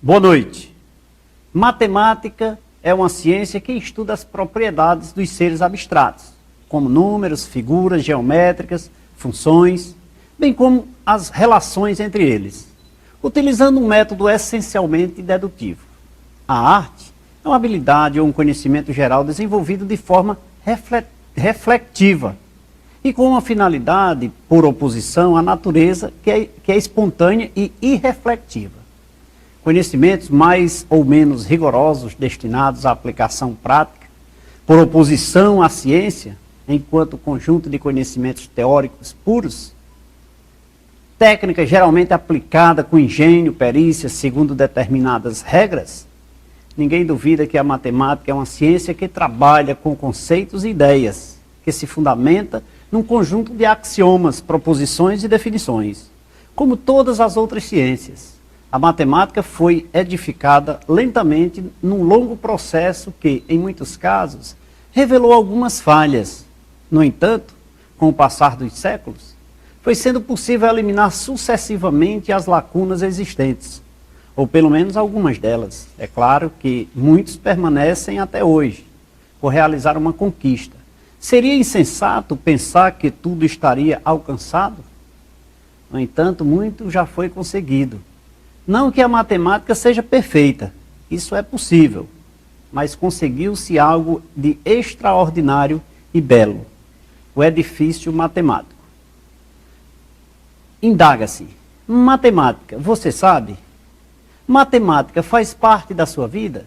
Boa noite. Matemática é uma ciência que estuda as propriedades dos seres abstratos, como números, figuras geométricas, funções, bem como as relações entre eles, utilizando um método essencialmente dedutivo. A arte é uma habilidade ou um conhecimento geral desenvolvido de forma reflexiva e com uma finalidade, por oposição à natureza, que é espontânea e irreflexiva. Conhecimentos mais ou menos rigorosos destinados à aplicação prática, por oposição à ciência, enquanto conjunto de conhecimentos teóricos puros, técnica geralmente aplicada com engenho, perícia, segundo determinadas regras. Ninguém duvida que a matemática é uma ciência que trabalha com conceitos e ideias, que se fundamenta num conjunto de axiomas, proposições e definições, como todas as outras ciências. A matemática foi edificada lentamente num longo processo que, em muitos casos, revelou algumas falhas. No entanto, com o passar dos séculos, foi sendo possível eliminar sucessivamente as lacunas existentes, ou pelo menos algumas delas. É claro que muitos permanecem até hoje, por realizar uma conquista. Seria insensato pensar que tudo estaria alcançado? No entanto, muito já foi conseguido. Não que a matemática seja perfeita, isso é possível, mas conseguiu-se algo de extraordinário e belo, o edifício matemático. Indaga-se, matemática, você sabe? Matemática faz parte da sua vida?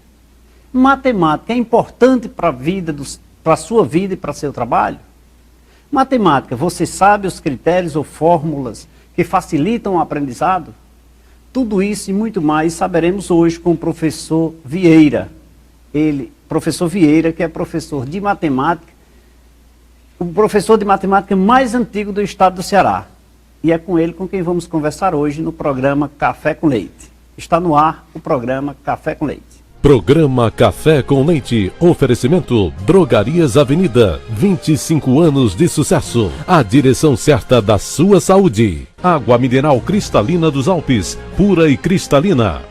Matemática é importante para a sua vida e para seu trabalho? Matemática, você sabe os critérios ou fórmulas que facilitam o aprendizado? Tudo isso e muito mais saberemos hoje com o professor Vieira. Professor Vieira, que é professor de matemática, o professor de matemática mais antigo do estado do Ceará. E é com ele com quem vamos conversar hoje no programa Café com Leite. Está no ar o programa Café com Leite. Programa Café com Leite, oferecimento Drogarias Avenida, 25 anos de sucesso, a direção certa da sua saúde. Água mineral cristalina dos Alpes, pura e cristalina.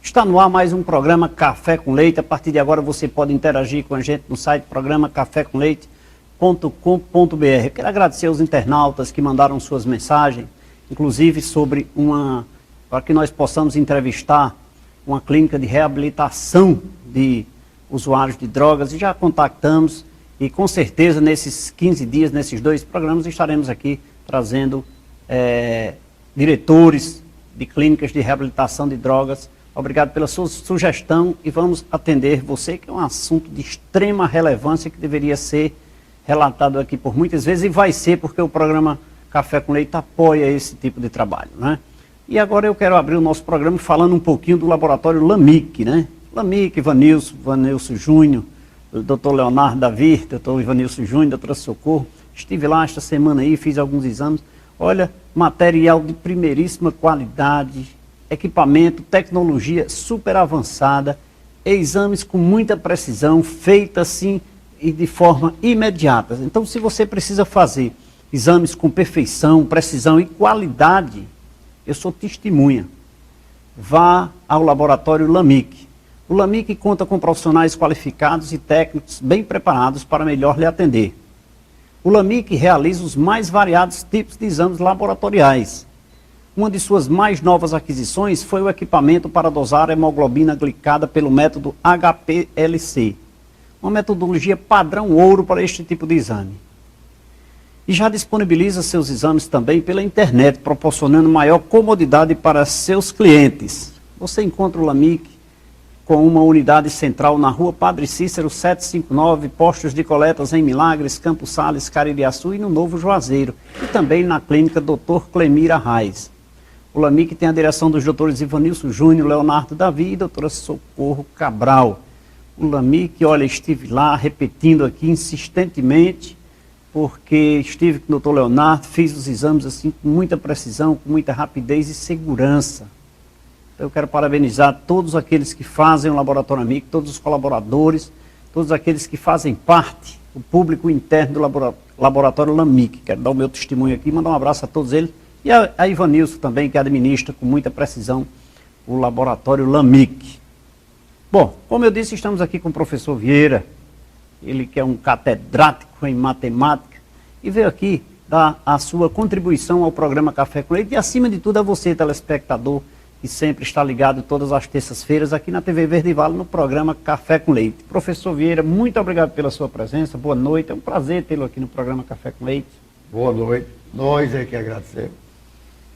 Está no ar mais um programa Café com Leite. A partir de agora você pode interagir com a gente no site programa cafécomleite.com.br. Quero agradecer aos internautas que mandaram suas mensagens, inclusive sobre para que nós possamos entrevistar uma clínica de reabilitação de usuários de drogas, e já contactamos, e com certeza nesses 15 dias, nesses 2 programas, estaremos aqui trazendo diretores de clínicas de reabilitação de drogas. Obrigado pela sua sugestão e vamos atender você, que é um assunto de extrema relevância que deveria ser relatado aqui por muitas vezes, e vai ser, porque o programa Café com Leite apoia esse tipo de trabalho, né? E agora eu quero abrir o nosso programa falando um pouquinho do laboratório LAMIC, né? LAMIC, Vanilson Júnior, o doutor Leonardo Davi, doutor Ivanilson Júnior, doutora Socorro. Estive lá esta semana aí, fiz alguns exames. Olha, material de primeiríssima qualidade, equipamento, tecnologia super avançada, exames com muita precisão, feita assim e de forma imediata. Então, se você precisa fazer exames com perfeição, precisão e qualidade, eu sou testemunha. Vá ao laboratório LAMIC. O LAMIC conta com profissionais qualificados e técnicos bem preparados para melhor lhe atender. O LAMIC realiza os mais variados tipos de exames laboratoriais. Uma de suas mais novas aquisições foi o equipamento para dosar a hemoglobina glicada pelo método HPLC, uma metodologia padrão ouro para este tipo de exame. E já disponibiliza seus exames também pela internet, proporcionando maior comodidade para seus clientes. Você encontra o LAMIC com uma unidade central na rua Padre Cícero 759, postos de coletas em Milagres, Campos Sales, Caririaçu e no Novo Juazeiro, e também na clínica Dr. Clemira Reis. O LAMIC tem a direção dos doutores Ivanilson Júnior, Leonardo Davi e doutora Socorro Cabral. o Lamig, olha, estive lá repetindo aqui insistentemente, porque estive com o doutor Leonardo, fiz os exames assim com muita precisão, com muita rapidez e segurança. Então eu quero parabenizar todos aqueles que fazem o Laboratório Lamig, todos os colaboradores, todos aqueles que fazem parte, o público interno do Laboratório Lamig. Quero dar o meu testemunho aqui, mandar um abraço a todos eles, e a Ivanilson também, que administra com muita precisão o Laboratório Lamig. Bom, como eu disse, estamos aqui com o professor Vieira, ele que é um catedrático em matemática, e veio aqui dar a sua contribuição ao programa Café com Leite, e acima de tudo a você, telespectador, que sempre está ligado todas as terças-feiras aqui na TV Verde Vale, no programa Café com Leite. Professor Vieira, muito obrigado pela sua presença, boa noite, é um prazer tê-lo aqui no programa Café com Leite. Boa noite, nós é que agradecemos.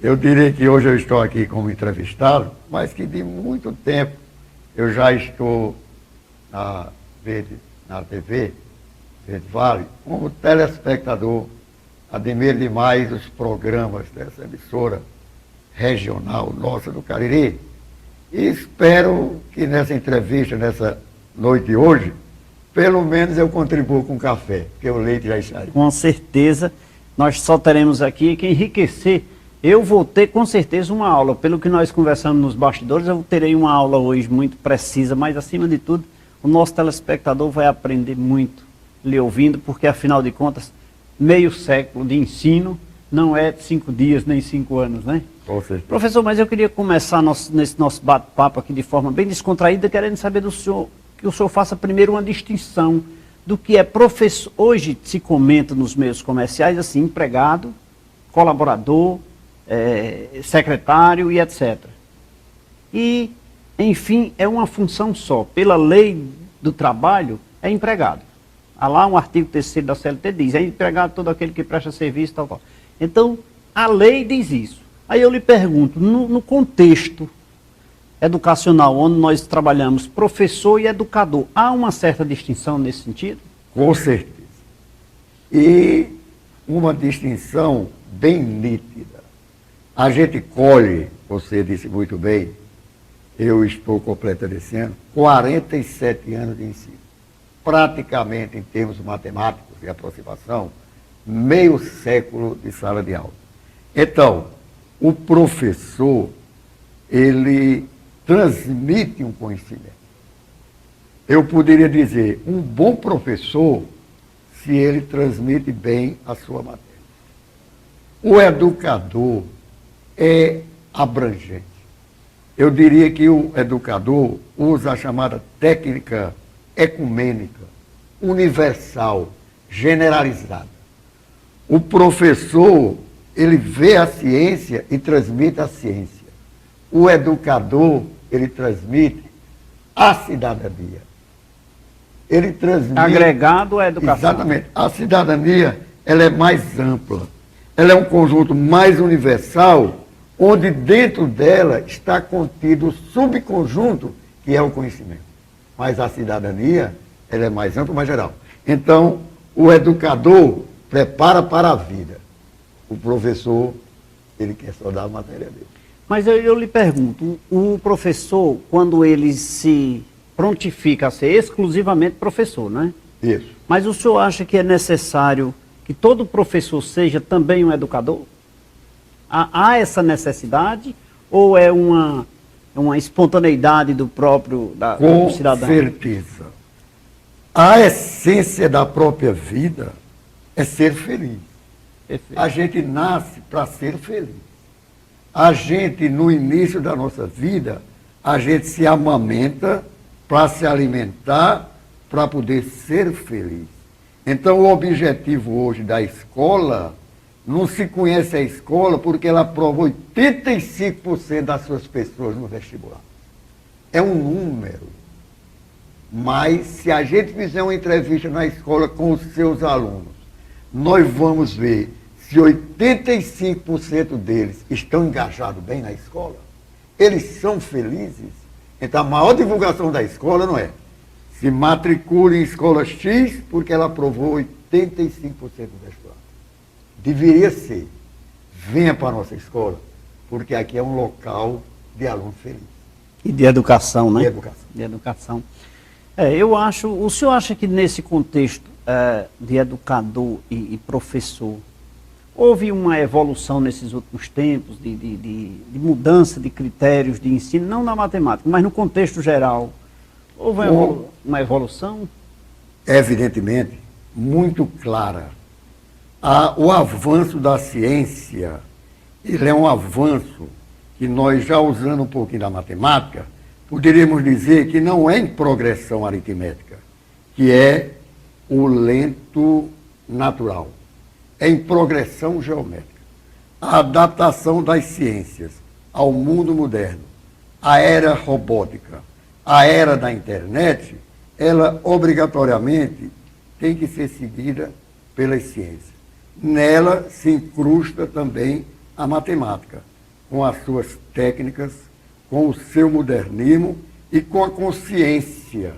Eu diria que hoje eu estou aqui como entrevistado, mas que de muito tempo eu já estou na TV Verde Vale como telespectador. Admiro demais os programas dessa emissora regional nossa do Cariri. E espero que nessa entrevista, nessa noite de hoje, pelo menos eu contribuo com café, porque o leite já está aí. Com certeza, nós só teremos aqui que enriquecer. Eu vou ter com certeza uma aula, pelo que nós conversamos nos bastidores, eu terei uma aula hoje muito precisa, mas acima de tudo, o nosso telespectador vai aprender muito lhe ouvindo, porque afinal de contas, meio século de ensino não é 5 dias nem 5 anos, né? Professor, mas eu queria começar nesse nosso bate-papo aqui de forma bem descontraída, querendo saber do senhor, que o senhor faça primeiro uma distinção do que é professor. Hoje se comenta nos meios comerciais assim, empregado, colaborador, secretário e etc. E, enfim, é uma função só. Pela lei do trabalho, é empregado. Há lá um artigo 3º da CLT diz, é empregado todo aquele que presta serviço, tal, tal. Então, a lei diz isso. Aí eu lhe pergunto, no contexto educacional, onde nós trabalhamos professor e educador, há uma certa distinção nesse sentido? Com certeza. E uma distinção bem nítida. A gente colhe, você disse muito bem, eu estou completando esse ano, 47 anos de ensino. Praticamente, em termos matemáticos e aproximação, meio século de sala de aula. Então, o professor, ele transmite um conhecimento. Eu poderia dizer, um bom professor, se ele transmite bem a sua matéria. O educador é abrangente. Eu diria que o educador usa a chamada técnica ecumênica, universal, generalizada. O professor, ele vê a ciência e transmite a ciência. O educador, ele transmite a cidadania. Ele transmite... Agregado à educação. Exatamente. A cidadania, ela é mais ampla. Ela é um conjunto mais universal, onde dentro dela está contido o subconjunto, que é o conhecimento. Mas a cidadania, ela é mais ampla, mais geral. Então, o educador prepara para a vida. O professor, ele quer só dar a matéria dele. Mas eu lhe pergunto, o professor, quando ele se prontifica a ser exclusivamente professor, né? Isso. Mas o senhor acha que é necessário que todo professor seja também um educador? Há essa necessidade ou é uma espontaneidade do próprio do cidadão? Com certeza. A essência da própria vida é ser feliz. Perfeito. A gente nasce para ser feliz. A gente, no início da nossa vida, a gente se amamenta para se alimentar, para poder ser feliz. Então, o objetivo hoje da escola, não se conhece a escola porque ela aprova 85% das suas pessoas no vestibular. É um número. Mas, se a gente fizer uma entrevista na escola com os seus alunos, nós vamos ver se 85% deles estão engajados bem na escola, eles são felizes. Então, a maior divulgação da escola não é se matricule em escola X porque ela aprovou 85% do vestibular. Deveria ser, venha para a nossa escola, porque aqui é um local de aluno feliz. E de educação, né? De educação. De educação. Eu acho, o senhor acha que nesse contexto de educador e professor, houve uma evolução nesses últimos tempos de mudança de critérios de ensino, não na matemática, mas no contexto geral? Houve uma evolução? Evidentemente, muito clara. O avanço da ciência, ele é um avanço que nós, já usando um pouquinho da matemática, poderíamos dizer que não é em progressão aritmética, que é o lento natural. É em progressão geométrica. A adaptação das ciências ao mundo moderno, a era robótica, a era da internet, ela obrigatoriamente tem que ser seguida pelas ciências. Nela se incrusta também a matemática, com as suas técnicas, com o seu modernismo e com a consciência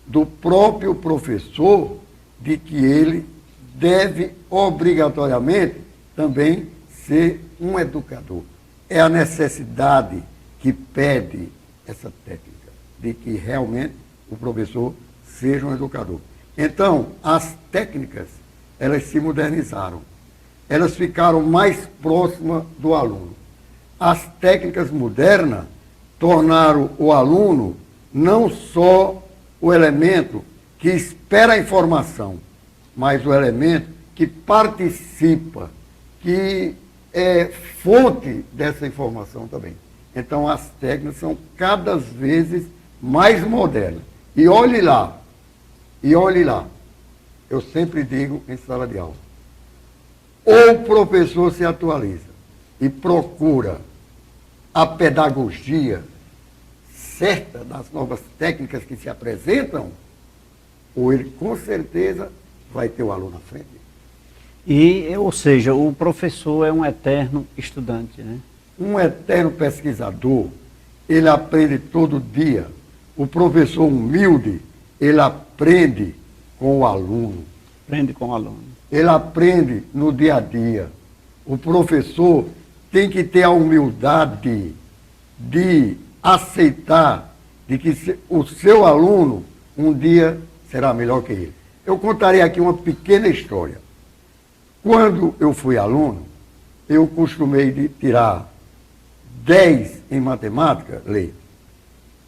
do próprio professor de que ele deve obrigatoriamente também ser um educador. É a necessidade que pede essa técnica, de que realmente o professor seja um educador. Então, as técnicas, elas se modernizaram. Elas ficaram mais próximas do aluno. As técnicas modernas tornaram o aluno não só o elemento que espera a informação, mas o elemento que participa, que é fonte dessa informação também. Então, as técnicas são cada vez mais modernas. E olhe lá, eu sempre digo em sala de aula, ou o professor se atualiza e procura a pedagogia certa das novas técnicas que se apresentam, ou ele com certeza vai ter o aluno à frente. Ou seja, o professor é um eterno estudante, né? Um eterno pesquisador, ele aprende todo dia. O professor humilde, ele aprende com o aluno. Aprende com o aluno. Ele aprende no dia a dia. O professor tem que ter a humildade de aceitar de que o seu aluno um dia será melhor que ele. Eu contarei aqui uma pequena história. Quando eu fui aluno, eu costumei de tirar 10 em matemática, Lei,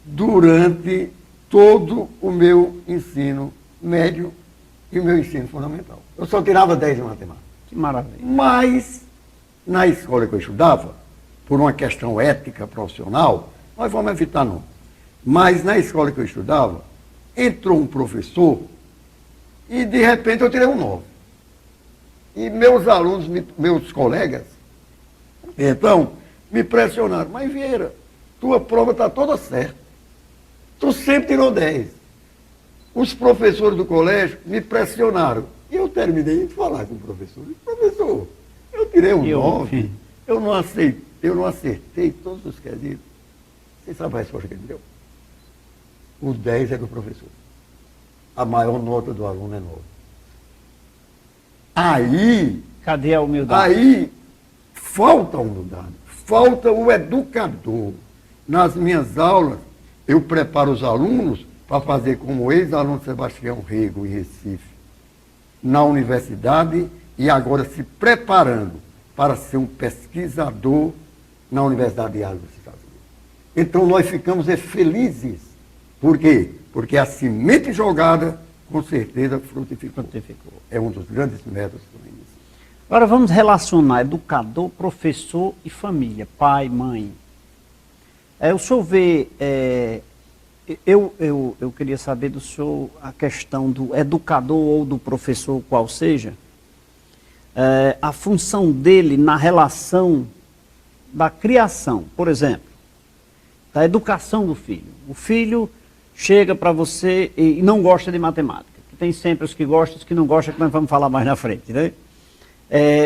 durante todo o meu ensino médio e o meu ensino fundamental. Eu só tirava 10 em matemática. Que maravilha. Mas, na escola que eu estudava, por uma questão ética profissional, nós vamos evitar não. Mas na escola que eu estudava, entrou um professor e de repente eu tirei um 9. E meus alunos, meus colegas, então, me pressionaram. Mas Vieira, tua prova está toda certa. Tu sempre tirou 10. Os professores do colégio me pressionaram. E eu terminei de falar com o professor. Professor, eu tirei um 9. Eu não acertei todos os quesitos. Você sabe a resposta que ele deu? O 10 é do professor. A maior nota do aluno é 9. Aí... Cadê a humildade? Aí falta a humildade. Falta o educador. Nas minhas aulas, eu preparo os alunos para fazer como o ex-aluno Sebastião Rego, em Recife, na universidade, e agora se preparando para ser um pesquisador na Universidade de Harvard dos Estados Unidos. Então nós ficamos felizes. Por quê? Porque a semente jogada, com certeza, frutificou. É um dos grandes métodos do ensino. Agora vamos relacionar educador, professor e família, pai, mãe. O senhor vê, eu queria saber do senhor a questão do educador ou do professor, qual seja, a função dele na relação da criação, por exemplo, da educação do filho. O filho chega para você e não gosta de matemática. Tem sempre os que gostam, os que não gostam, que nós vamos falar mais na frente, né?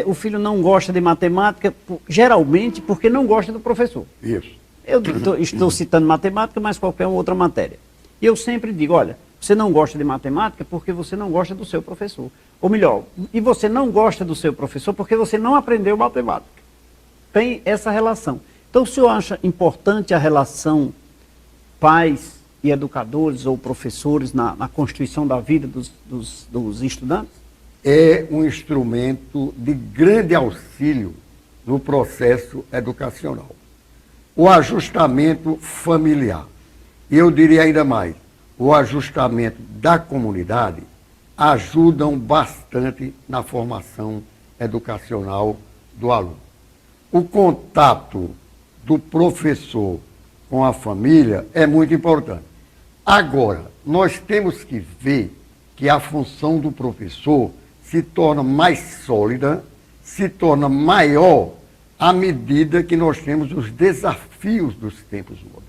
O filho não gosta de matemática, geralmente porque não gosta do professor. Isso. Eu estou citando matemática, mas qualquer outra matéria. E eu sempre digo, olha, você não gosta de matemática porque você não gosta do seu professor. Ou melhor, e você não gosta do seu professor porque você não aprendeu matemática. Tem essa relação. Então, o senhor acha importante a relação pais e educadores ou professores na constituição da vida dos estudantes? É um instrumento de grande auxílio no processo educacional. O ajustamento familiar, e eu diria ainda mais, o ajustamento da comunidade, ajudam bastante na formação educacional do aluno. O contato do professor com a família é muito importante. Agora, nós temos que ver que a função do professor se torna mais sólida, se torna maior à medida que nós temos os desafios dos tempos modernos.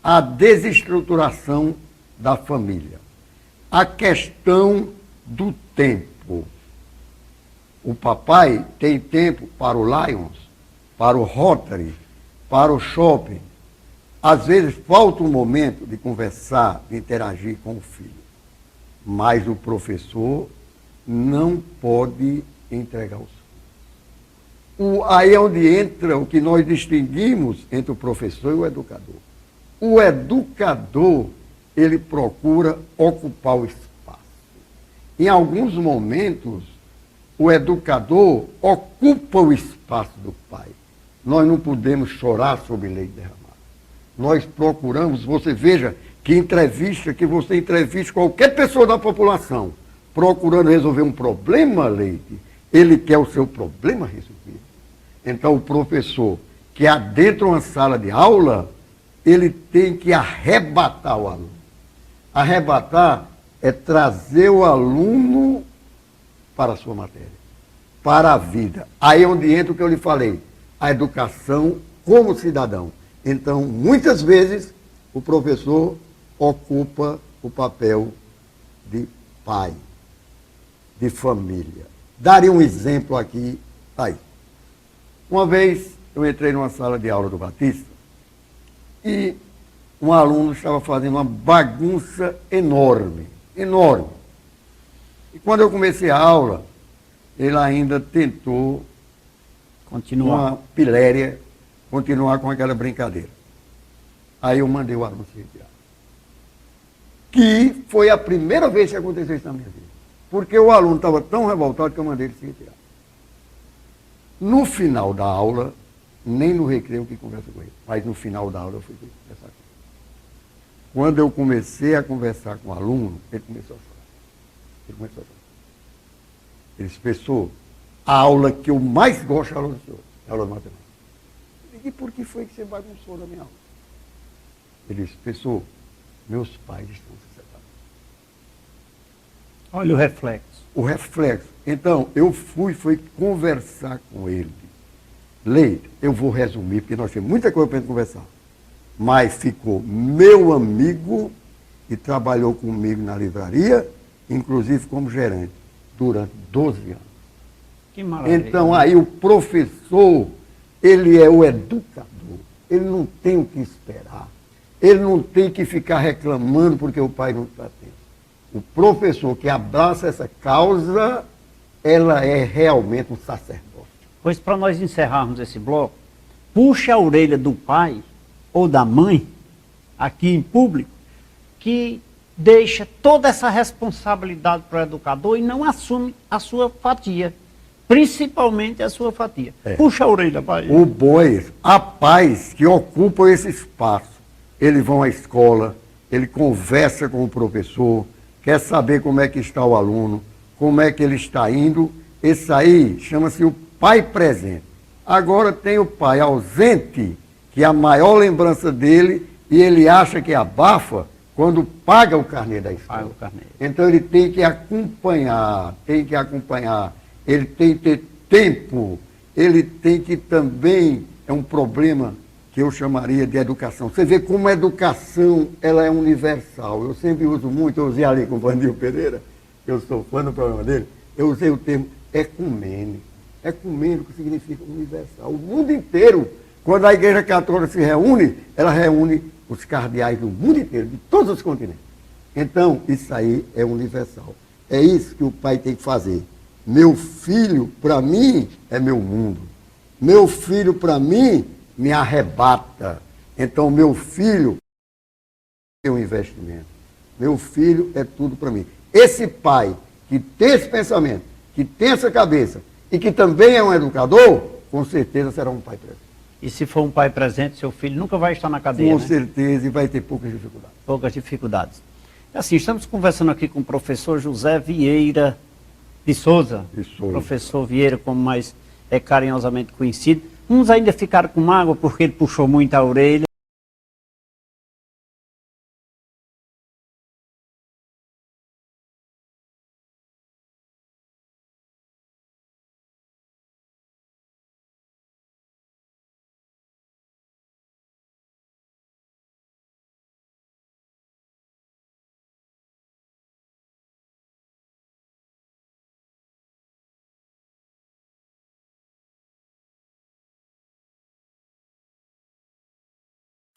A desestruturação da família, a questão do tempo. O papai tem tempo para o Lions, para o Rotary, para o shopping. Às vezes falta um momento de conversar, de interagir com o filho. Mas o professor não pode entregar os filhos. Aí é onde entra o que nós distinguimos entre o professor e o educador. O educador, ele procura ocupar o espaço. Em alguns momentos, o educador ocupa o espaço do pai. Nós não podemos chorar sobre leite derramado. Nós procuramos, você veja que você entrevista qualquer pessoa da população, procurando resolver um problema, Leite, ele quer o seu problema resolvido. Então, o professor que adentra uma sala de aula, ele tem que arrebatar o aluno. Arrebatar é trazer o aluno para a sua matéria, para a vida. Aí é onde entra o que eu lhe falei, a educação como cidadão. Então, muitas vezes, o professor ocupa o papel de pai, de família. Daria um exemplo aqui, aí. Uma vez, eu entrei numa sala de aula do Batista e um aluno estava fazendo uma bagunça enorme, enorme. E quando eu comecei a aula, ele ainda tentou uma piléria, continuar com aquela brincadeira. Aí eu mandei o aluno se retirar. Que foi a primeira vez que aconteceu isso na minha vida. Porque o aluno estava tão revoltado que eu mandei ele se retirar. No final da aula, nem no recreio que conversa com ele, mas no final da aula eu fui conversar com ele. Quando eu comecei a conversar com o aluno, ele começou a chorar. Ele começou a chorar. Ele disse, professor, a aula que eu mais gosto é a aula do senhor, é a aula de matemática. E por que foi que você bagunçou na minha aula? Ele disse, professor, meus pais estão se separando. Olha o reflexo. O reflexo. Então, eu fui conversar com ele. Leite, eu vou resumir, porque nós temos muita coisa para conversar. Mas ficou meu amigo e trabalhou comigo na livraria, inclusive como gerente, durante 12 anos. Que maravilha. Então, aí o professor, ele é o educador. Ele não tem o que esperar. Ele não tem que ficar reclamando porque o pai não está tendo. O professor que abraça essa causa, ela é realmente um sacerdote. Pois para nós encerrarmos esse bloco, puxa a orelha do pai ou da mãe, aqui em público, que deixa toda essa responsabilidade para o educador e não assume a sua fatia. Principalmente a sua fatia. Puxa a orelha, pai. O bom é isso. Há pais que ocupam esse espaço. Eles vão à escola, ele conversa com o professor, quer saber como é que está o aluno, como é que ele está indo. Esse aí chama-se o pai presente. Agora tem o pai ausente, que é a maior lembrança dele, e ele acha que abafa quando paga o carnê da escola. Paga o carnê. Então ele tem que acompanhar, ele tem que ter tempo, ele tem que também, é um problema que eu chamaria de educação. Você vê como a educação, ela é universal. Eu sempre uso muito, eu usei ali com o Vandil Pereira, eu sou fã do programa dele, eu usei o termo ecumênico. Ecumênico significa universal. O mundo inteiro, quando a Igreja Católica se reúne, ela reúne os cardeais do mundo inteiro, de todos os continentes. Então, isso aí é universal. É isso que o pai tem que fazer. Meu filho, para mim, é meu mundo. Meu filho, para mim, me arrebata. Então, meu filho meu investimento. Meu filho é tudo para mim. Esse pai que tem esse pensamento, que tem essa cabeça e que também é um educador, com certeza será um pai presente. E se for um pai presente, seu filho nunca vai estar na cadeia, Com né? certeza, e vai ter poucas dificuldades. Poucas dificuldades. Assim, estamos conversando aqui com o professor José Vieira de Souza. De Souza. Professor Vieira, como mais é carinhosamente conhecido. Uns ainda ficaram com mágoa porque ele puxou muito a orelha.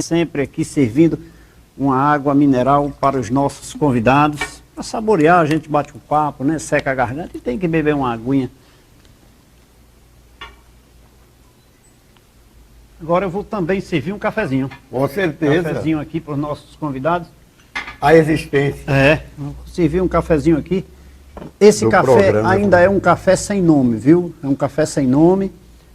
Sempre aqui servindo uma água mineral para os nossos convidados. Para saborear, a gente bate um papo, né? Seca a garganta e tem que beber uma aguinha. Agora eu vou também servir um cafezinho. Com certeza. Um cafezinho aqui para os nossos convidados. A existência. Vou servir um cafezinho aqui. Esse Do café programa, ainda é um café sem nome, viu? É um café sem nome,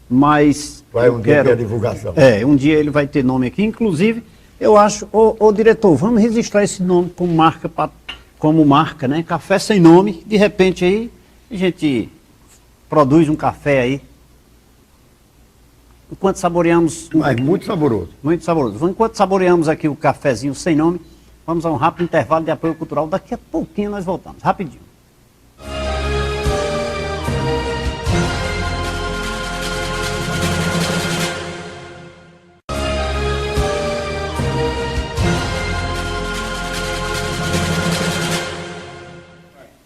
mas Vai eu um dia quero... ter a divulgação. Um dia ele vai ter nome aqui. Inclusive, eu acho, ô diretor, vamos registrar esse nome como marca, né? Café sem nome. De repente aí, a gente produz um café aí. Enquanto saboreamos... Mas muito saboroso. Muito saboroso. Enquanto saboreamos aqui o cafezinho sem nome, vamos a um rápido intervalo de apoio cultural. Daqui a pouquinho nós voltamos. Rapidinho.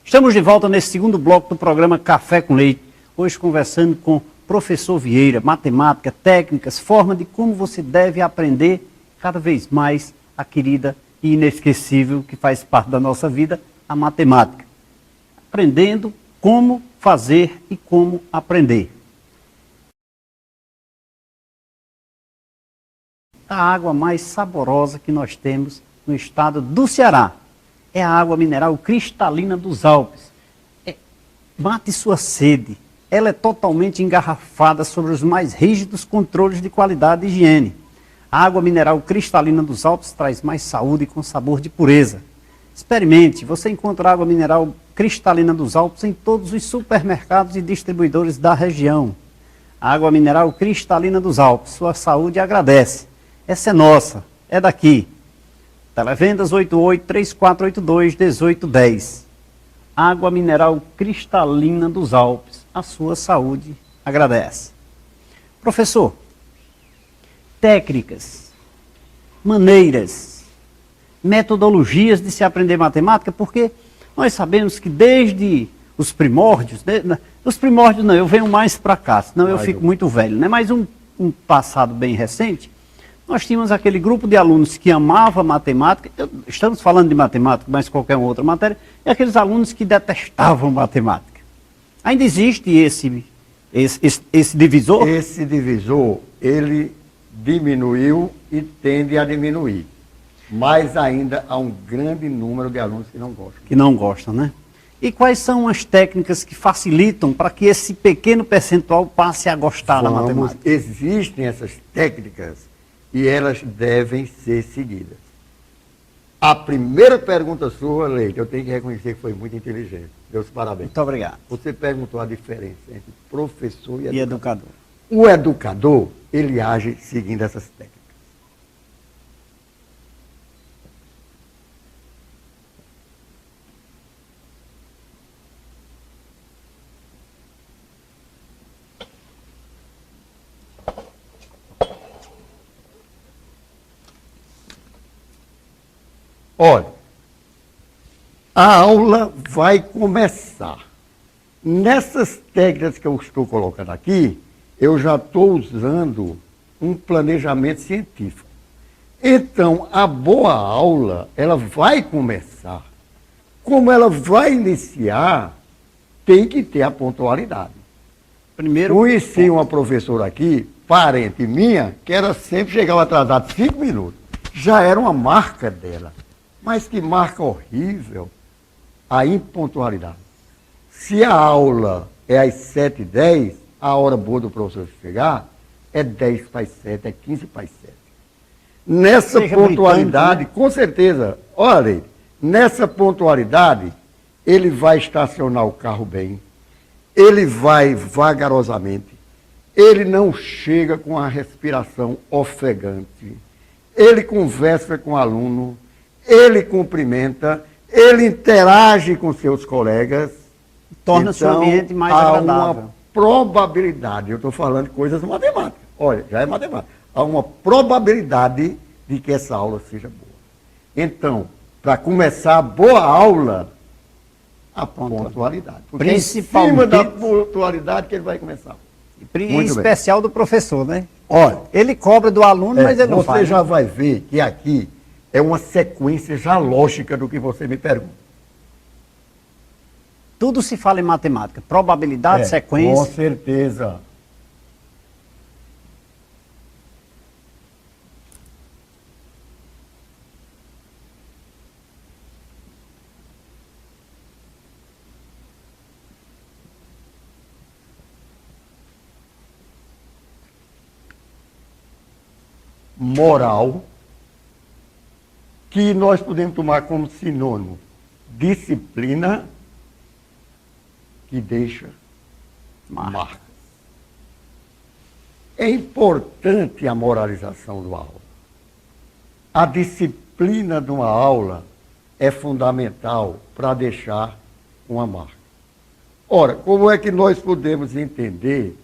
Estamos de volta nesse segundo bloco do programa Café com Leite. Hoje conversando com o professor Vieira, matemática, técnicas, forma de como você deve aprender cada vez mais a querida e inesquecível que faz parte da nossa vida, a matemática. Aprendendo como fazer e como aprender. A água mais saborosa que nós temos no estado do Ceará é a água mineral cristalina dos Alpes. Mate sua sede. Ela é totalmente engarrafada sobre os mais rígidos controles de qualidade e higiene. A água mineral cristalina dos Alpes traz mais saúde com sabor de pureza. Experimente. Você encontra água mineral cristalina dos Alpes em todos os supermercados e distribuidores da região. A água mineral cristalina dos Alpes. Sua saúde agradece. Essa é nossa. É daqui. Televendas 88-3482-1810. Água mineral cristalina dos Alpes. A sua saúde agradece. Professor, técnicas, maneiras, metodologias de se aprender matemática, porque nós sabemos que desde os primórdios, os primórdios não, eu venho mais para cá, senão eu fico muito velho, né? Mas um passado bem recente, nós tínhamos aquele grupo de alunos que amava matemática, estamos falando de matemática, mas qualquer outra matéria, e aqueles alunos que detestavam matemática. Ainda existe esse divisor? Esse divisor, ele diminuiu e tende a diminuir. Mas ainda há um grande número de alunos que não gostam. Que não gostam, né? E quais são as técnicas que facilitam para que esse pequeno percentual passe a gostar da matemática? Existem essas técnicas e elas devem ser seguidas. A primeira pergunta sua, Leite, eu tenho que reconhecer que foi muito inteligente. Deus parabéns. Muito obrigado. Você perguntou a diferença entre professor e educador. O educador, ele age seguindo essas técnicas. Olha, a aula vai começar. Nessas técnicas que eu estou colocando aqui, eu já estou usando um planejamento científico. Então, a boa aula, ela vai começar. Como ela vai iniciar, tem que ter a pontualidade. Primeiro, conheci uma professora aqui, parente minha, que era sempre chegava atrasado 5 minutos. Já era uma marca dela. Mas que marca horrível a impontualidade. Se a aula é às 7h10, a hora boa do professor chegar é 10 para as 7, é 15 para as 7. Nessa Seja pontualidade, brincando, né? com certeza, olha, nessa pontualidade, ele vai estacionar o carro bem, ele vai vagarosamente, ele não chega com a respiração ofegante, ele conversa com o aluno, ele cumprimenta, ele interage com seus colegas. Torna-se um ambiente mais agradável. Há uma probabilidade, eu estou falando de coisas matemáticas, olha, já é matemática, há uma probabilidade de que essa aula seja boa. Então, para começar a boa aula, a pontualidade. Porque é em cima da pontualidade que ele vai começar. Em especial do professor, né? Olha, ele cobra do aluno, mas ele não faz. Você já vai ver que aqui é uma sequência já lógica do que você me pergunta. Tudo se fala em matemática. Probabilidade, sequência. Com certeza. Moral, que nós podemos tomar como sinônimo disciplina, que deixa marcas. É importante a moralização do aula. A disciplina de uma aula é fundamental para deixar uma marca. Ora, como é que nós podemos entender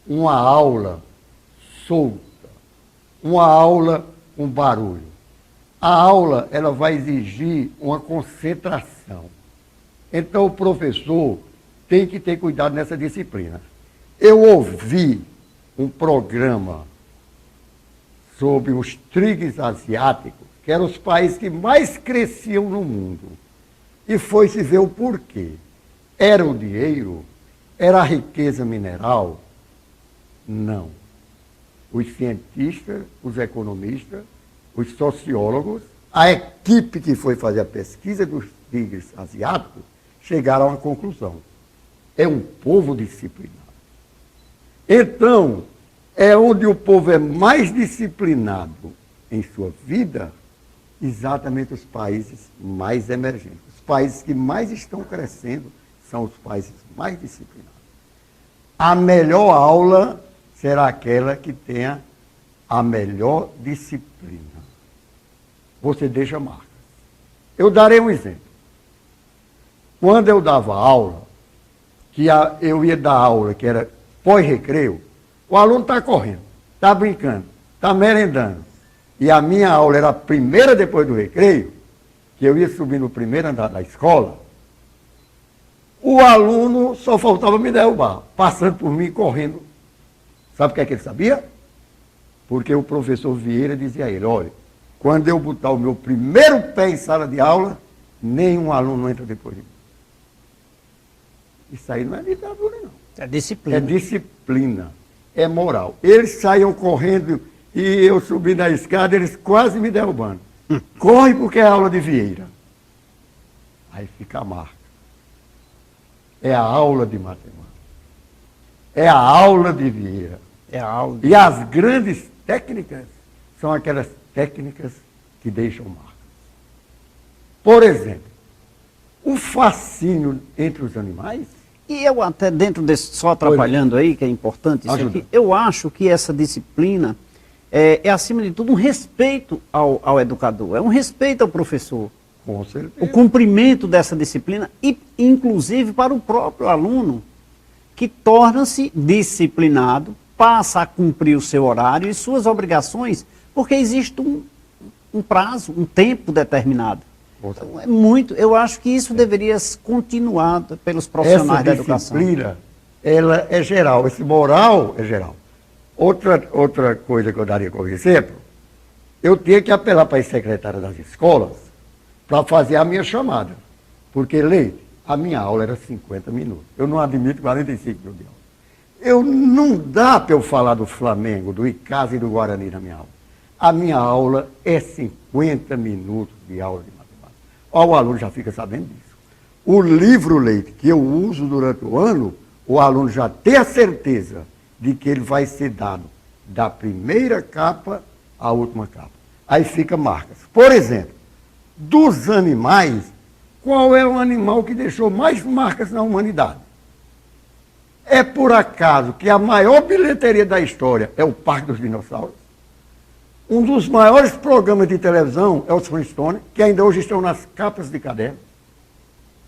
uma aula solta? Uma aula com barulho. A aula, ela vai exigir uma concentração. Então, o professor tem que ter cuidado nessa disciplina. Eu ouvi um programa sobre os tigres asiáticos, que eram os países que mais cresciam no mundo. E foi-se ver o porquê. Era o dinheiro? Era a riqueza mineral? Não. Os cientistas, os economistas, os sociólogos, a equipe que foi fazer a pesquisa dos tigres asiáticos, chegaram a uma conclusão. É um povo disciplinado. Então, é onde o povo é mais disciplinado em sua vida, exatamente os países mais emergentes. Os países que mais estão crescendo são os países mais disciplinados. A melhor aula será aquela que tenha a melhor disciplina. Você deixa marcas. Eu darei um exemplo. Quando eu dava aula, eu ia dar aula, que era pós-recreio, o aluno está correndo, está brincando, está merendando. E a minha aula era a primeira depois do recreio, que eu ia subir no primeiro andar da escola, o aluno só faltava me derrubar, passando por mim, correndo. Sabe o que é que ele sabia? Porque o professor Vieira dizia a ele, olha, quando eu botar o meu primeiro pé em sala de aula, nenhum aluno entra depois de mim. Isso aí não é ditadura, não. É disciplina. É disciplina, é moral. Eles saíam correndo e eu subi na escada, eles quase me derrubando. Corre porque é aula de Vieira. Aí fica a marca. É a aula de matemática. É a aula de Vieira. É a aula. E as grandes técnicas são aquelas técnicas que deixam marcas. Por exemplo, o fascínio entre os animais. E eu até dentro desse, só atrapalhando aí, que é importante isso aqui, eu acho que essa disciplina é acima de tudo um respeito ao educador, é um respeito ao professor. Com certeza. O cumprimento dessa disciplina e inclusive para o próprio aluno, que torna-se disciplinado, passa a cumprir o seu horário e suas obrigações, porque existe um prazo, um tempo determinado. Então, é muito, eu acho que isso deveria continuar pelos profissionais da educação. Essa disciplina, ela é geral, esse moral é geral. Outra coisa que eu daria como exemplo, eu tinha que apelar para as secretárias das escolas para fazer a minha chamada. Porque, Leite, a minha aula era 50 minutos. Eu não admito 45 minutos de aula. Não dá para eu falar do Flamengo, do Icasa e do Guarani na minha aula. A minha aula é 50 minutos de aula de matemática. O aluno já fica sabendo disso. O livro Leite que eu uso durante o ano, o aluno já tem a certeza de que ele vai ser dado da primeira capa à última capa. Aí fica marcas. Por exemplo, dos animais, qual é o animal que deixou mais marcas na humanidade? É por acaso que a maior bilheteria da história é o Parque dos Dinossauros? Um dos maiores programas de televisão é o Flintstones, que ainda hoje estão nas capas de caderno.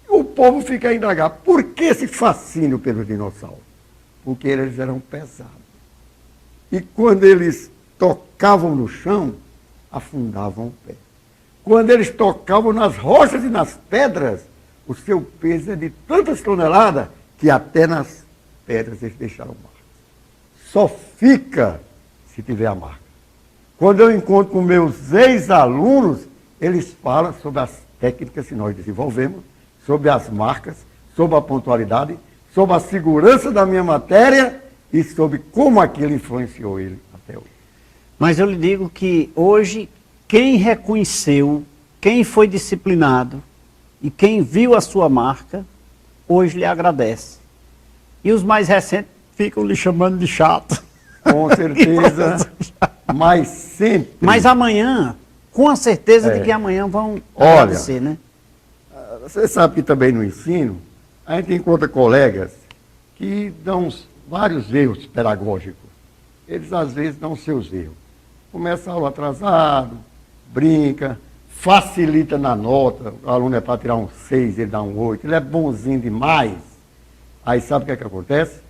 O povo fica a indagar, por que esse fascínio pelos dinossauros? Porque eles eram pesados. E quando eles tocavam no chão, afundavam o pé. Quando eles tocavam nas rochas e nas pedras, o seu peso é de tantas toneladas que até nas pedras eles deixaram marcas. Só fica se tiver a marca. Quando eu encontro com meus ex-alunos, eles falam sobre as técnicas que nós desenvolvemos, sobre as marcas, sobre a pontualidade, sobre a segurança da minha matéria e sobre como aquilo influenciou ele até hoje. Mas eu lhe digo que hoje, quem reconheceu, quem foi disciplinado e quem viu a sua marca, hoje lhe agradece. E os mais recentes ficam lhe chamando de chato. Com certeza, mas sempre... Mas amanhã, com a certeza de que amanhã vão agradecer, né? Você sabe que também no ensino, a gente encontra colegas que dão vários erros pedagógicos. Eles, às vezes, dão seus erros. Começa a aula atrasado, brinca, facilita na nota. O aluno é para tirar um 6, ele dá um 8. Ele é bonzinho demais. Aí sabe o que acontece?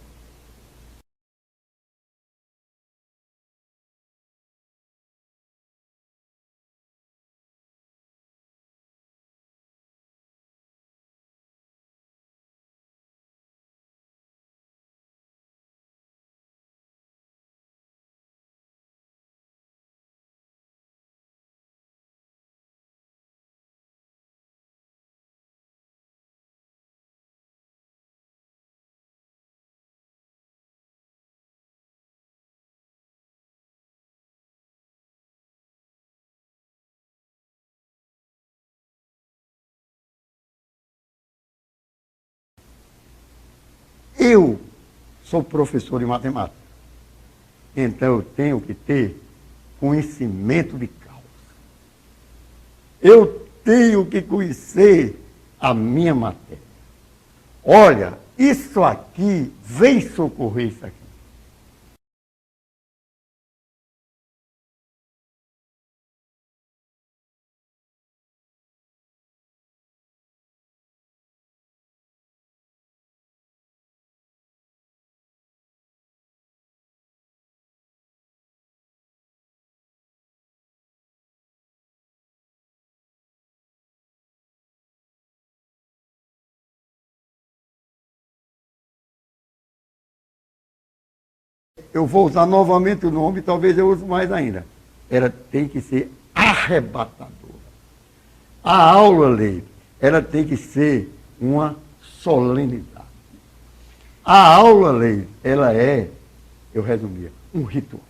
Eu sou professor de matemática, então eu tenho que ter conhecimento de causa. Eu tenho que conhecer a minha matéria. Olha, isso aqui vem socorrer isso aqui. Eu vou usar novamente o nome, talvez eu use mais ainda. Ela tem que ser arrebatadora. A aula, Leite, ela tem que ser uma solenidade. A aula, Leite, ela é, eu resumia, um ritual.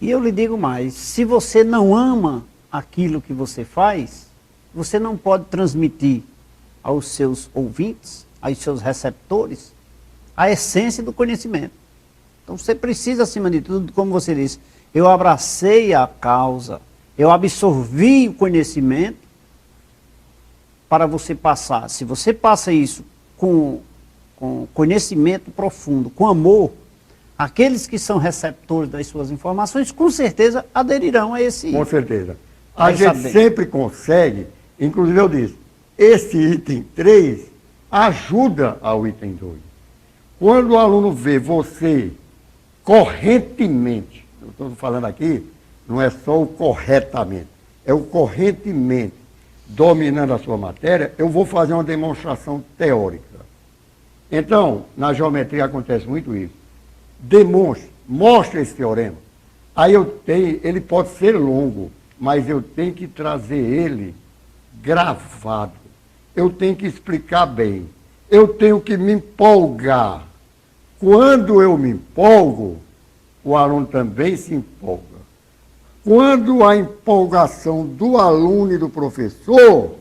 E eu lhe digo mais, se você não ama aquilo que você faz, você não pode transmitir aos seus ouvintes, aos seus receptores, a essência do conhecimento. Então você precisa, acima de tudo, como você disse, eu abracei a causa, eu absorvi o conhecimento para você passar. Se você passa isso com conhecimento profundo, com amor, aqueles que são receptores das suas informações, com certeza aderirão a esse... Com certeza. A gente sempre consegue, inclusive eu disse, esse item 3 ajuda ao item 2. Quando o aluno vê você correntemente, eu estou falando aqui, não é só o corretamente, é o correntemente dominando a sua matéria, eu vou fazer uma demonstração teórica. Então, na geometria acontece muito isso. Demonstre, mostre esse teorema. Aí eu tenho, ele pode ser longo, mas eu tenho que trazer ele gravado. Eu tenho que explicar bem. Eu tenho que me empolgar. Quando eu me empolgo, o aluno também se empolga. Quando a empolgação do aluno e do professor,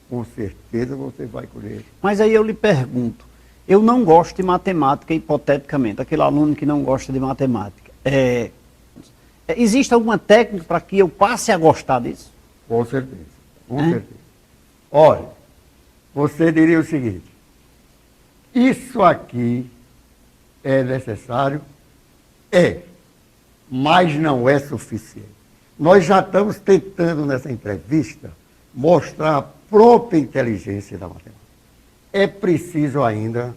com certeza você vai colher. Mas aí eu lhe pergunto, eu não gosto de matemática, hipoteticamente, aquele aluno que não gosta de matemática. Existe alguma técnica para que eu passe a gostar disso? Com certeza, com certeza. Olha, você diria o seguinte, isso aqui é necessário? É, mas não é suficiente. Nós já estamos tentando nessa entrevista mostrar a própria inteligência da matemática. É preciso ainda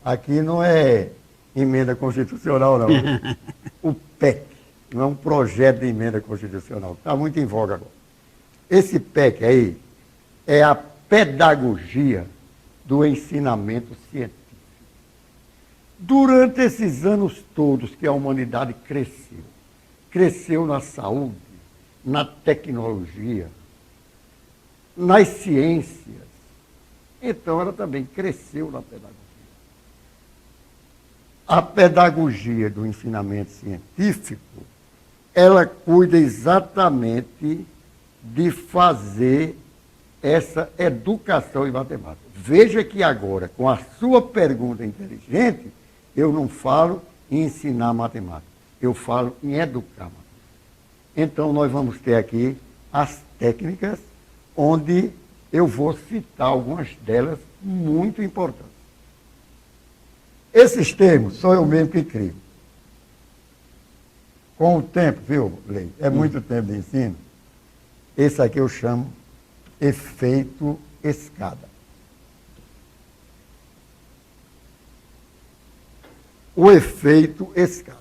aqui não é emenda constitucional, não. O PEC, não é um projeto de emenda constitucional. Está muito em voga agora. Esse PEC aí é a pedagogia do ensinamento científico. Durante esses anos todos que a humanidade cresceu na saúde, na tecnologia, nas ciências, então ela também cresceu na pedagogia. A pedagogia do ensinamento científico, ela cuida exatamente de fazer essa educação em matemática. Veja que agora, com a sua pergunta inteligente, eu não falo em ensinar matemática, eu falo em educar matemática. Então, nós vamos ter aqui as técnicas, onde eu vou citar algumas delas muito importantes. Esses termos sou eu mesmo que crio. Com o tempo, viu, Lei? É muito tempo de ensino. Esse aqui eu chamo efeito escada. O efeito escada.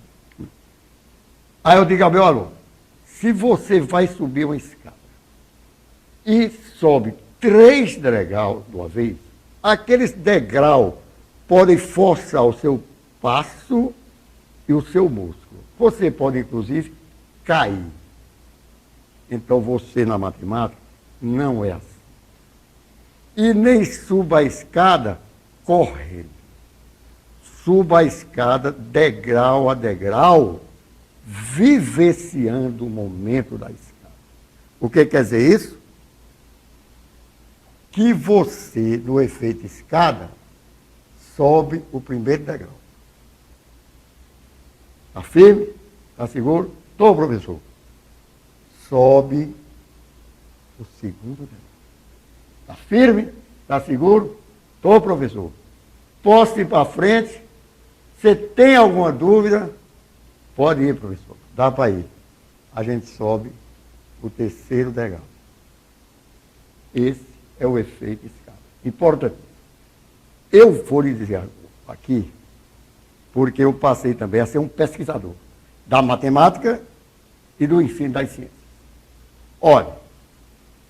Aí eu digo ao meu aluno, se você vai subir uma escada e sobe 3 degraus de uma vez, aqueles degraus podem forçar o seu passo e o seu músculo. Você pode, inclusive, cair. Então, você, na matemática, não é assim. E nem suba a escada correndo. Suba a escada degrau a degrau, vivenciando o momento da escada. O que quer dizer isso? Que você, no efeito escada, sobe o primeiro degrau. Está firme? Está seguro? Estou, professor. Sobe o segundo degrau. Está firme? Está seguro? Estou, professor. Posso ir para frente? Você tem alguma dúvida? Pode ir, professor. Dá para ir. A gente sobe o terceiro degrau. Esse é o efeito escada. Importante. Eu vou lhe dizer aqui, porque eu passei também a ser um pesquisador da matemática e do ensino das ciências. Olha,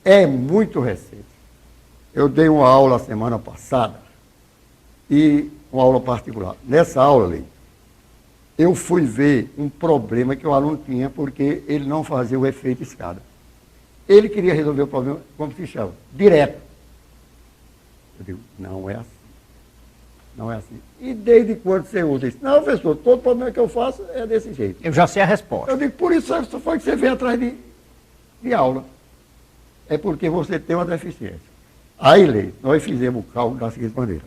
é muito recente. Eu dei uma aula semana passada, e uma aula particular. Nessa aula, Lei, eu fui ver um problema que o aluno tinha porque ele não fazia o efeito escada. Ele queria resolver o problema, como se chama, direto. Eu digo, não é assim. Não é assim. E desde quando você usa isso? Não, professor, todo problema que eu faço é desse jeito. Eu já sei a resposta. Eu digo, por isso só foi que você veio atrás de aula. É porque você tem uma deficiência. Aí, Lei, nós fizemos o cálculo da seguinte maneira.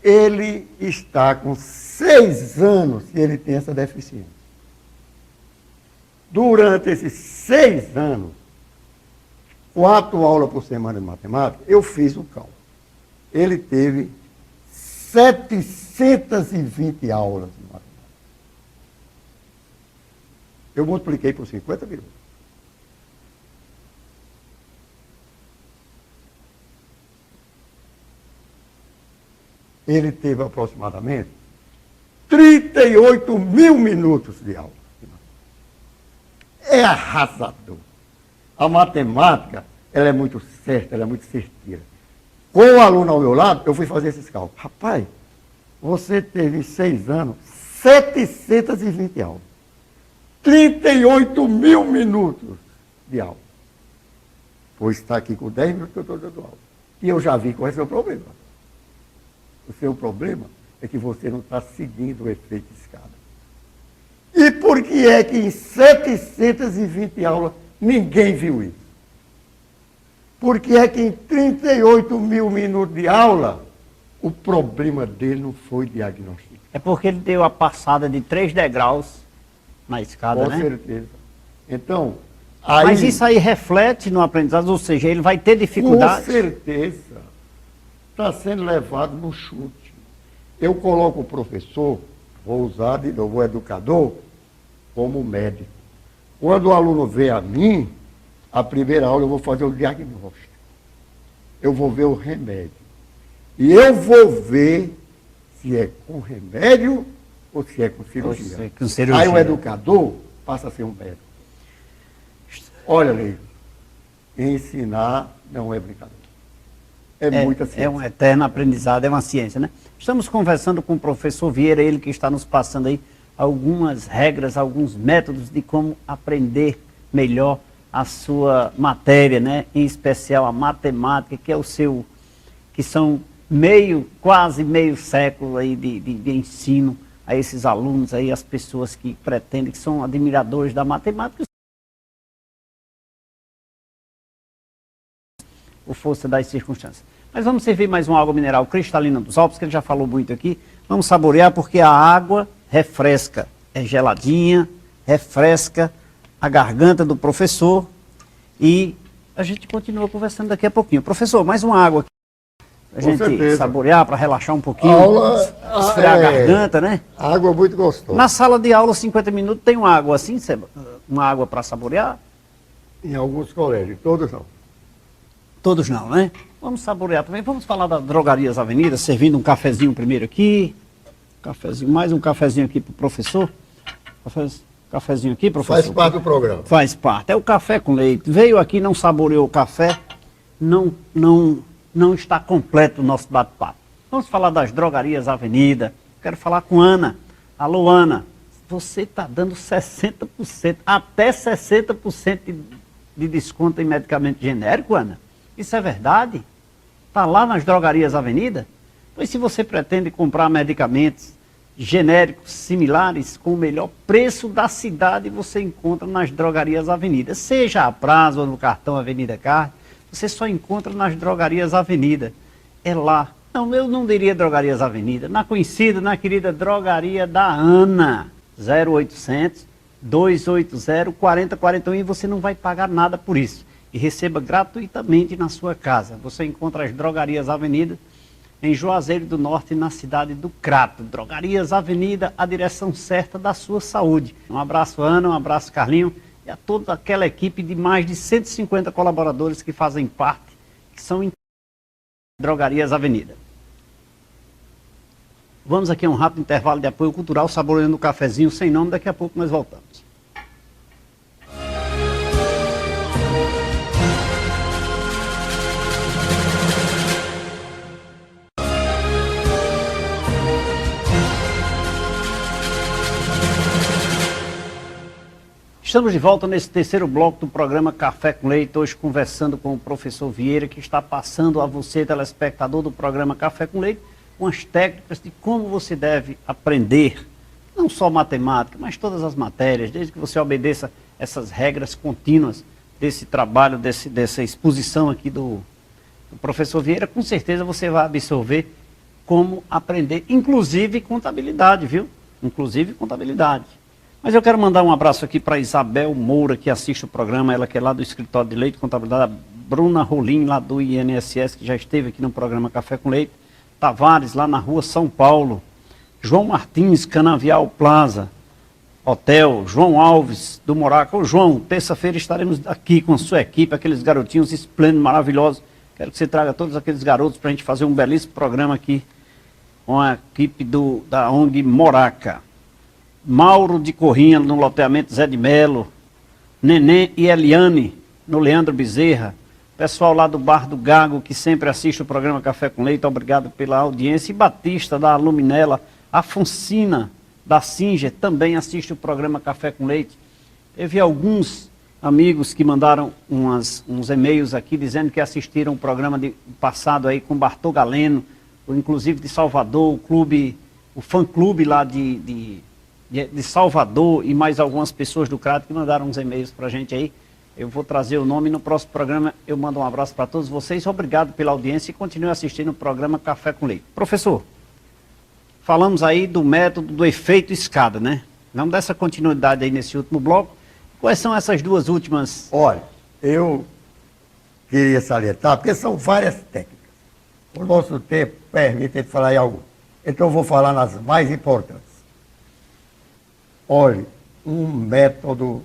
Ele está com 6 anos que ele tem essa deficiência. Durante esses 6 anos, 4 aulas por semana de matemática, eu fiz o cálculo. Ele teve 720 aulas de matemática. Eu multipliquei por 50 minutos. Ele teve aproximadamente 38 mil minutos de aula. É arrasador. A matemática, ela é muito certa, ela é muito certeira. Com o aluno ao meu lado, eu fui fazer esses cálculos. Rapaz, você teve em 6 anos 720 aulas. 38 mil minutos de aula. Pois está aqui com 10 minutos que eu estou dando aula. E eu já vi qual é o seu problema. O seu problema é que você não está seguindo o efeito escada. E por que é que em 720 aulas ninguém viu isso? Por que é que em 38 mil minutos de aula o problema dele não foi diagnosticado? É porque ele deu a passada de 3 degraus na escada, Com né? certeza. Então, aí, Mas isso aí reflete no aprendizado, ou seja, ele vai ter dificuldade. com certeza, está sendo levado no chute. Eu coloco o professor, vou usar de novo o educador, como médico. Quando o aluno vem a mim, a primeira aula eu vou fazer o diagnóstico. Eu vou ver o remédio. E eu vou ver se é com remédio ou se é com cirurgia. Ou se é com cirurgia. Aí o educador passa a ser um médico. Olha, Leite, ensinar não é brincadeira. É muita ciência. É um eterno aprendizado, é uma ciência, né? Estamos conversando com o professor Vieira, ele que está nos passando aí algumas regras, alguns métodos de como aprender melhor a sua matéria, né? Em especial a matemática, que é o seu, que são quase meio século aí de ensino a esses alunos aí, as pessoas que pretendem, que são admiradores da matemática, por força das circunstâncias. Mas vamos servir mais uma água mineral cristalina dos Alpes, que ele já falou muito aqui. Vamos saborear porque a água refresca, é geladinha, refresca a garganta do professor e a gente continua conversando daqui a pouquinho. Professor, mais uma água aqui. A gente certeza. saborear para relaxar um pouquinho, esfriar a garganta, né? Água é muito gostosa. Na sala de aula, 50 minutos, tem uma água assim, uma água para saborear? Em alguns colégios, todos não. Todos não, né? Vamos saborear também. Vamos falar das Drogarias Avenida, servindo um cafezinho primeiro aqui. Cafezinho, mais um cafezinho aqui para o professor. Cafezinho aqui, professor. Faz parte do programa. Faz parte. É o café com leite. Veio aqui, não saboreou o café, não está completo o nosso bate-papo. Vamos falar das Drogarias Avenida. Quero falar com Ana. Alô, Ana. Você está dando 60%, até 60% de desconto em medicamento genérico, Ana? Isso é verdade? Está lá nas Drogarias Avenida? Pois se você pretende comprar medicamentos genéricos similares com o melhor preço da cidade, você encontra nas Drogarias Avenida. Seja a prazo ou no cartão Avenida Card, você só encontra nas Drogarias Avenida. É lá. Não, eu não diria Drogarias Avenida. Na conhecida, na querida Drogaria da Ana. 0800 280 4041 e você não vai pagar nada por isso. E receba gratuitamente na sua casa. Você encontra as Drogarias Avenida em Juazeiro do Norte, na cidade do Crato. Drogarias Avenida, a direção certa da sua saúde. Um abraço, Ana, um abraço, Carlinho, e a toda aquela equipe de mais de 150 colaboradores que fazem parte, que são em Drogarias Avenida. Vamos aqui a um rápido intervalo de apoio cultural, saboreando o cafezinho sem nome, daqui a pouco nós voltamos. Estamos de volta nesse terceiro bloco do programa Café com Leite, hoje conversando com o professor Vieira, que está passando a você, telespectador do programa Café com Leite, umas técnicas de como você deve aprender, não só matemática, mas todas as matérias, desde que você obedeça essas regras contínuas desse trabalho, dessa exposição aqui do professor Vieira, com certeza você vai absorver como aprender, inclusive contabilidade, viu? Inclusive contabilidade. Mas eu quero mandar um abraço aqui para Isabel Moura, que assiste o programa, ela que é lá do Escritório de Leite e Contabilidade, Bruna Rolim, lá do INSS, que já esteve aqui no programa Café com Leite, Tavares, lá na rua São Paulo, João Martins, Canavial Plaza, Hotel, João Alves, do Moraca. Ô João, terça-feira estaremos aqui com a sua equipe, aqueles garotinhos esplêndidos, maravilhosos. Quero que você traga todos aqueles garotos para a gente fazer um belíssimo programa aqui com a equipe da ONG Moraca. Mauro de Corrinha, no loteamento Zé de Melo, Neném e Eliane, no Leandro Bezerra, pessoal lá do Bar do Gago, que sempre assiste o programa Café com Leite, obrigado pela audiência, e Batista, da Aluminela, Afonsina, da Singer, também assiste o programa Café com Leite. Teve alguns amigos que mandaram uns e-mails aqui, dizendo que assistiram o programa passado aí com Bartô Galeno, inclusive de Salvador, o fã-clube lá de de Salvador e mais algumas pessoas do Crato que mandaram uns e-mails para a gente aí. Eu vou trazer o nome no próximo programa. Eu mando um abraço para todos vocês. Obrigado pela audiência e continue assistindo o programa Café com Leite. Professor, falamos aí do método do efeito escada, né? Vamos dar essa continuidade aí nesse último bloco. Quais são essas duas últimas? Olha, eu queria salientar, porque são várias técnicas. O nosso tempo permite a gente falar em algo. Então eu vou falar nas mais importantes. Olhe, um método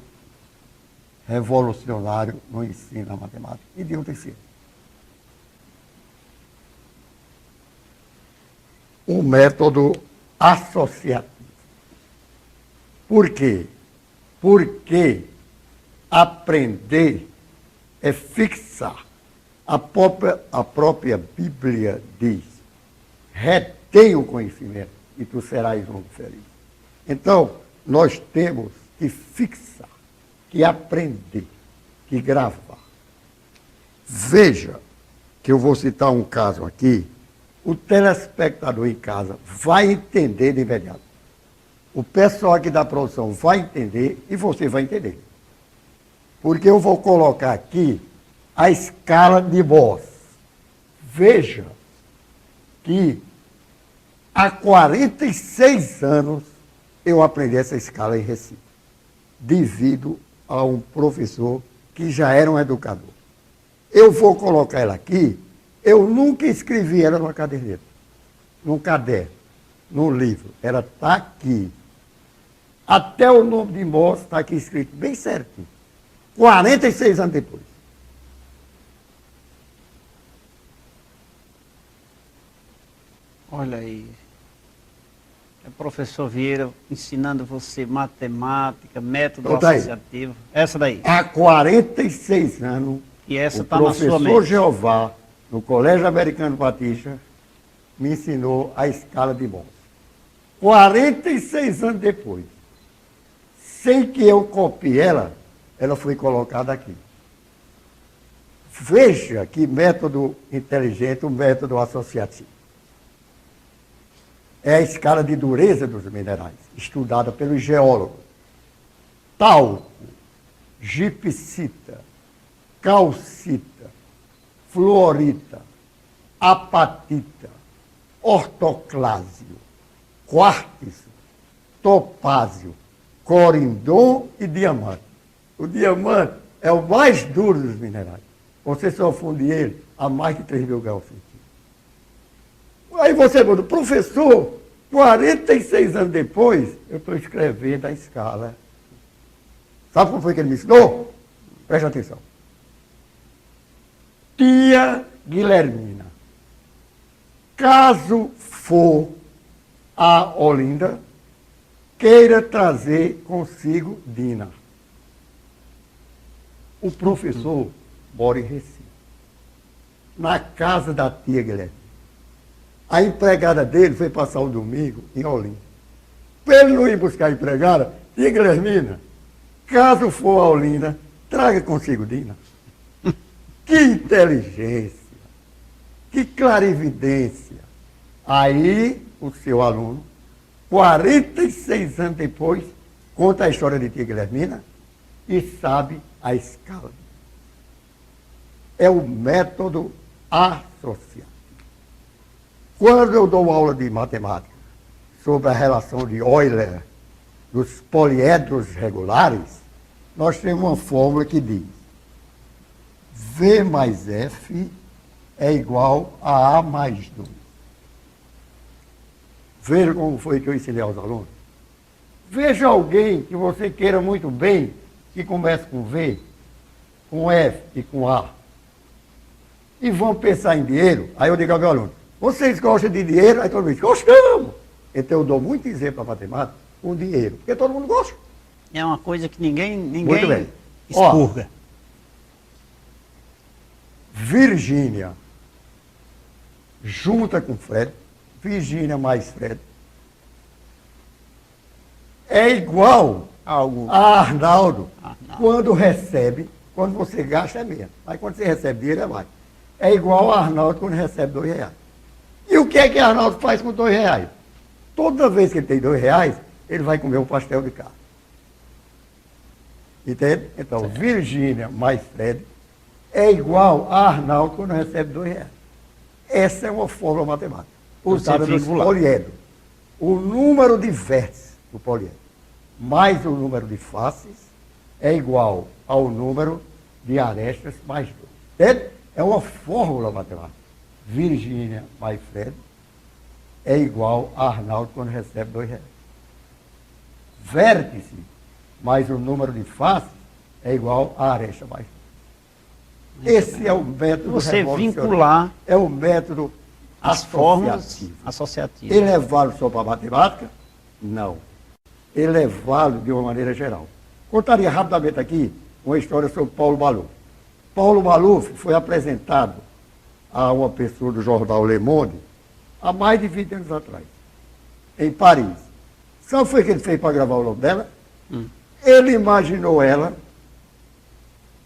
revolucionário no ensino da matemática e de outras ciências. Um método associativo. Por quê? Porque aprender é fixar. A própria Bíblia diz, retém o conhecimento e tu serás um feliz. Então, nós temos que fixar, que aprender, que gravar. Veja que eu vou citar um caso aqui, o telespectador em casa vai entender de imediato. O pessoal aqui da produção vai entender e você vai entender. Porque eu vou colocar aqui a escala de Mohs. Veja que há 46 anos eu aprendi essa escala em Recife, devido a um professor que já era um educador. Eu vou colocar ela aqui, eu nunca escrevi ela numa caderneta, num caderno, num livro. Ela está aqui. Até o nome de Mohs está aqui escrito bem certinho. 46 anos depois. Olha aí. É o professor Vieira ensinando você matemática, método associativo. Essa daí. Há 46 anos, e essa o tá na sua professor mente. Jeová, no Colégio Americano Batista, me ensinou a escala de Mohs. 46 anos depois, sem que eu copie ela, ela foi colocada aqui. Veja que método inteligente, um método associativo. É a escala de dureza dos minerais, estudada pelos geólogos. Talco, gipsita, calcita, fluorita, apatita, ortoclásio, quartzo, topázio, corindon e diamante. O diamante é o mais duro dos minerais. Você só funde ele a mais de 3 mil graus centígrados. Aí você pergunta, professor, 46 anos depois, eu estou escrevendo a escala. Sabe como foi que ele me ensinou? Preste atenção. Tia Guilhermina, caso for a Olinda, queira trazer consigo Dina. O professor mora em Recife, na casa da tia Guilhermina. A empregada dele foi passar o domingo em Olinda. Para ele não ir buscar a empregada, tia Guilhermina, caso for a Olinda, traga consigo Dina. Que inteligência, que clarividência. Aí, o seu aluno, 46 anos depois, conta a história de tia Guilhermina e sabe a escala. É o método associativo. Quando eu dou aula de matemática sobre a relação de Euler dos poliedros regulares, nós temos uma fórmula que diz V mais F é igual a A mais 2. Veja como foi que eu ensinei aos alunos. Veja alguém que você queira muito bem, que comece com V, com F e com A. E vão pensar em dinheiro. Aí eu digo ao meu aluno, vocês gostam de dinheiro? Aí todo mundo diz, gostamos. Então eu dou muito exemplo para matemática com dinheiro, porque todo mundo gosta. É uma coisa que ninguém Muito bem. expurga. Ó, Virgínia junta com Fred, Virgínia mais Fred, é igual Algo. a Arnaldo quando recebe, quando você gasta é menos, mas quando você recebe dinheiro é mais. É igual a Arnaldo quando recebe R$2. E o que é que Arnaldo faz com R$2? Toda vez que ele tem R$2, ele vai comer um pastel de carne. Entende? Então, Certo. Virgínia mais Fred é igual a Arnaldo quando recebe R$2. Essa é uma fórmula matemática, usada no poliedro. O número de vértices do poliedro mais o número de faces é igual ao número de arestas mais 2. Entende? É uma fórmula matemática. Virgínia mais Fred é igual a Arnaldo quando recebe R$2. Vértice mais o número de faces é igual a aresta mais 2. Esse é o método Você revolucionário. vincular É o método as fórmulas associativo. associativas. Ele é válido só para a matemática? Não. Ele é válido de uma maneira geral. Contaria rapidamente aqui uma história sobre Paulo Maluf. Paulo Maluf foi apresentado a uma pessoa do jornal Le Monde há mais de 20 anos atrás, em Paris. Sabe o que foi que ele fez para gravar o nome dela? Ele imaginou ela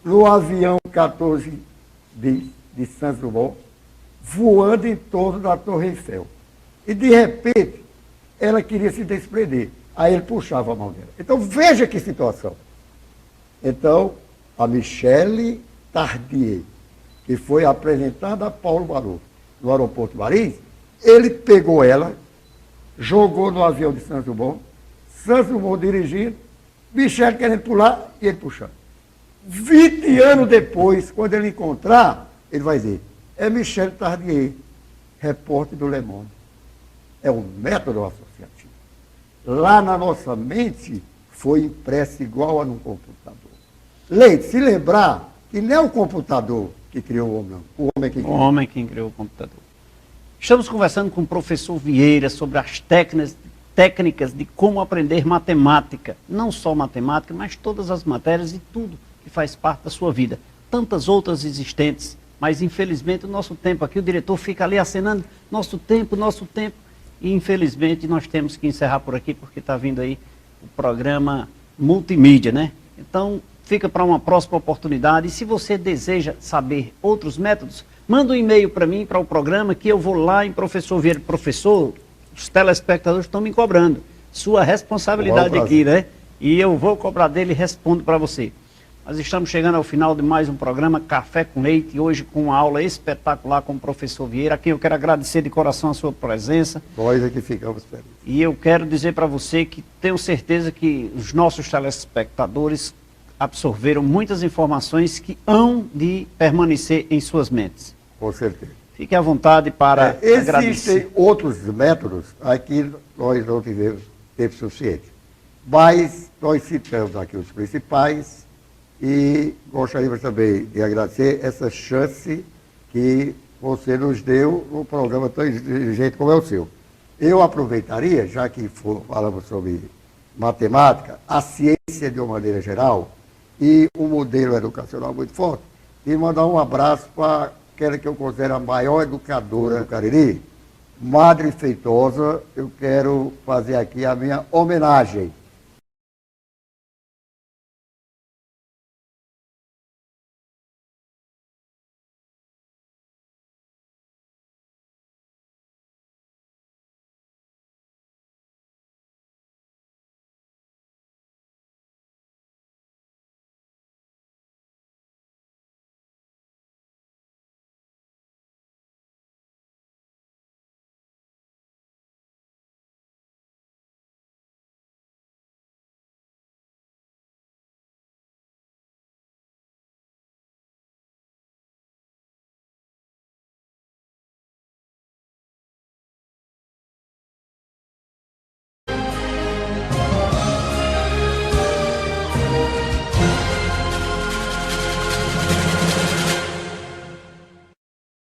no avião 14 de Saint-Dumont, voando em torno da Torre Eiffel. E, de repente, ela queria se desprender. Aí ele puxava a mão dela. Então, veja que situação. Então, a Michelle Tardier, que foi apresentada a Paulo Maluf no aeroporto de Paris, ele pegou ela, jogou no avião de Saint-Dumont dirigindo, Michelle querendo pular e ele puxando. 20 anos depois, quando ele encontrar, ele vai dizer, é Michelle Tardier, repórter do Le Monde. É o método associativo. Lá na nossa mente, foi impresso igual a num computador. Leite, se lembrar que não é o computador que criou o homem, não. O homem que O criou. homem que criou o computador. Estamos conversando com o professor Vieira sobre as técnicas de como aprender matemática. Não só matemática, mas todas as matérias e tudo que faz parte da sua vida. Tantas outras existentes, mas infelizmente o nosso tempo aqui, o diretor fica ali acenando, nosso tempo, e infelizmente nós temos que encerrar por aqui, porque está vindo aí o programa multimídia, né? Então, fica para uma próxima oportunidade. E se você deseja saber outros métodos, manda um e-mail para mim, para o programa, que eu vou lá em Professor Vieira. Professor, os telespectadores estão me cobrando. Sua responsabilidade aqui, né? E eu vou cobrar dele e respondo para você. Nós estamos chegando ao final de mais um programa Café com Leite, hoje com uma aula espetacular com o professor Vieira, a quem eu quero agradecer de coração a sua presença. Nós é que ficamos felizes. E eu quero dizer para você que tenho certeza que os nossos telespectadores absorveram muitas informações que hão de permanecer em suas mentes. Com certeza. Fique à vontade para agradecer. Existem outros métodos, aqui nós não tivemos tempo suficiente. Mas nós citamos aqui os principais e gostaríamos também de agradecer essa chance que você nos deu num programa tão inteligente como é o seu. Eu aproveitaria, já que falamos sobre matemática, a ciência de uma maneira geral e um modelo educacional muito forte, e mandar um abraço para aquela que eu considero a maior educadora do Cariri, Madre Feitosa. Eu quero fazer aqui a minha homenagem.